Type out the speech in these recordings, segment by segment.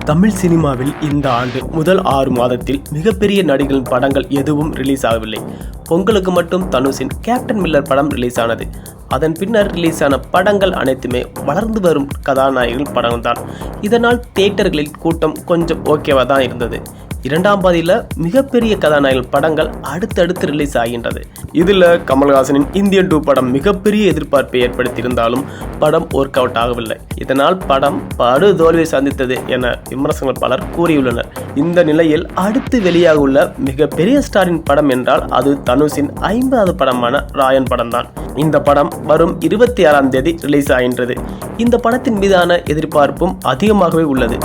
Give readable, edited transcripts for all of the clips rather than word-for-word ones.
தமிழ் சினிமாவில் இந்த ஆண்டு முதல் 6 மாதத்தில் மிகப்பெரிய நடிகர்களின் படங்கள் எதுவும் ரிலீஸ் ஆகவில்லை. பொங்கலுக்கு மட்டும் தனுஷின் கேப்டன் மில்லர் படம் ரிலீஸ் ஆனது. அதன் பின்னர் ரிலீஸ் ஆன படங்கள் அனைத்துமே வளர்ந்து வரும் கதாநாயகர்கள் படம்தான். இதனால் தியேட்டர்களில் கூட்டம் கொஞ்சம் ஓகேவா தான் இருந்தது. இரண்டாம் பாதியில் மிகப்பெரிய கதாநாயகர்கள் படங்கள் அடுத்தடுத்து ரிலீஸ் ஆகின்றது. இதில் கமல்ஹாசனின் இந்தியன் 2 படம் மிகப்பெரிய எதிர்பார்ப்பை ஏற்படுத்தியிருந்தாலும் படம் ஒர்க் அவுட் ஆகவில்லை. இதனால் படம் படு தோல்வியை சந்தித்தது என விமர்சகர்கள் பலர் கூறியுள்ளனர். இந்த நிலையில் அடுத்து வெளியாக உள்ள மிகப்பெரிய ஸ்டாரின் படம் என்றால் அது தனுஷின் 50வது படமான ராயன் படம்தான். இந்த படம் வரும் 26ஆம் தேதி ரிலீஸ் ஆகின்றது. இந்த படத்தின் மீதான எதிர்பார்ப்பும் அதிகமாகவே உள்ளது.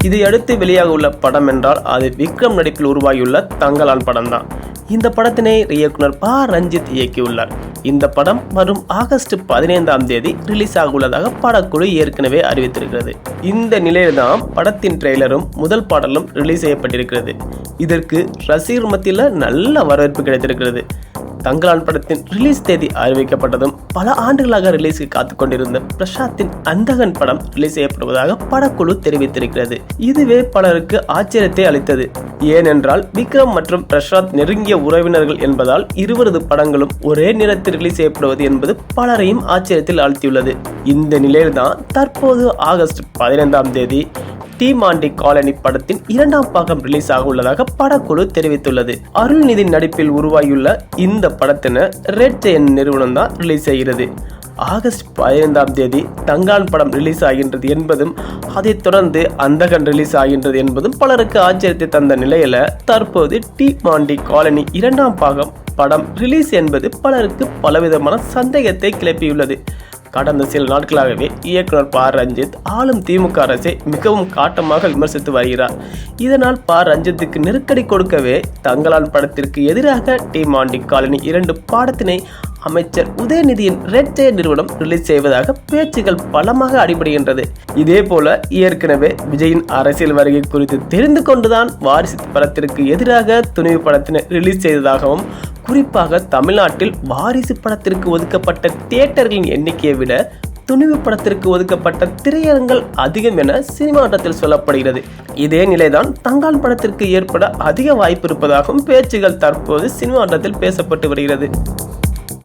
இதையடுத்து வெளியாக உள்ள படம் என்றால் அது விக்ரம் நடிப்பில் உருவாகியுள்ள தங்கலான் படம் தான். இந்த படத்தினை இயக்குனர் ப. ரஞ்சித் இயக்கியுள்ளார். இந்த படம் வரும் ஆகஸ்ட் 15ஆம் தேதி ரிலீஸ் ஆக உள்ளதாக படக்குழு ஏற்கனவே அறிவித்திருக்கிறது. இந்த நிலையில்தான் படத்தின் ட்ரெய்லரும் முதல் பாடலும் ரிலீஸ் செய்யப்பட்டிருக்கிறது. இதற்கு ரசிகர் மத்தியில் நல்ல வரவேற்பு கிடைத்திருக்கிறது. தங்கலான் படத்தின் ரிலீஸ் தேதி அறிவிக்கப்பட்டதும் பல ஆண்டுகளாக ரிலீஸுக்கு காத்துக் கொண்டிருந்த பிரசாத்தின் அந்தகன் படம் ரிலீஸ் செய்யப்படுவதாக படக்குழு தெரிவித்திருக்கிறது. இதுவே பலருக்கு ஆச்சரியத்தை அளித்தது. ஏனென்றால் விக்ரம் மற்றும் பிரசாத் நெருங்கிய உறவினர்கள் என்பதால் இருவரது படங்களும் ஒரே நேரத்தில் ரிலீஸ் செய்யப்படுவது என்பது பலரையும் ஆச்சரியத்தில் ஆழ்த்தியுள்ளது. இந்த நிலையில்தான் தற்போது ஆகஸ்ட் 15ஆம் தேதி டி மாண்டி காலனி படத்தின் 2ஆம் பாகம் ரிலீஸ் ஆக உள்ளதாக படக்குழு தெரிவித்துள்ளது. அருள்நிதி நடிப்பில் உருவாகியுள்ள இந்த படத்தினை ரெட் ஜெயண்ட் நிறுவனம் தான் ரிலீஸ் செய்கிறது. ஆகஸ்ட் 15ஆம் தேதி தங்கலான் படம் ரிலீஸ் ஆகின்றது என்பதும் அதைத் தொடர்ந்து அந்தகன் ரிலீஸ் ஆகின்றது என்பதும் பலருக்கு ஆச்சரியத்தை தந்த நிலையில தற்போது டி மாண்டி காலனி 2ஆம் பாகம் படம் ரிலீஸ் என்பது பலருக்கு பலவிதமான சந்தேகத்தை கிளப்பியுள்ளது. கடந்த சில நாட்களாகவே இயக்குனர் ப. ரஞ்சித் ஆளும் திமுக அரசை மிகவும் காட்டமாக விமர்சித்து வருகிறார். இதனால் ப. ரஞ்சித்துக்கு நெருக்கடி கொடுக்கவே தங்கலான் படத்திற்கு எதிராக டி மாண்டி காலனி 2 பாடத்தினை அமைச்சர் உதயநிதியின் ரெட் ஜெயண்ட் நிறுவனம் ரிலீஸ் செய்வதாக பேச்சுகள் பலமாக அடிபடுகின்றது. இதே போல ஏற்கனவே விஜயின் அரசியல் வருகை குறித்து தெரிந்து கொண்டுதான் வாரிசு படத்திற்கு எதிராக துணிவு படத்தினை ரிலீஸ் செய்ததாகவும், குறிப்பாக தமிழ்நாட்டில் வாரிசு படத்திற்கு ஒதுக்கப்பட்ட தியேட்டர்களின் எண்ணிக்கையை விட துணிவு படத்திற்கு ஒதுக்கப்பட்ட திரையரங்கள் அதிகம் என சினிமா வட்டத்தில் சொல்லப்படுகிறது. இதே நிலைதான் தங்கலான் படத்திற்கு ஏற்பட அதிக வாய்ப்பு இருப்பதாகவும் பேச்சுகள் தற்போது சினிமா வட்டத்தில் பேசப்பட்டு வருகிறது.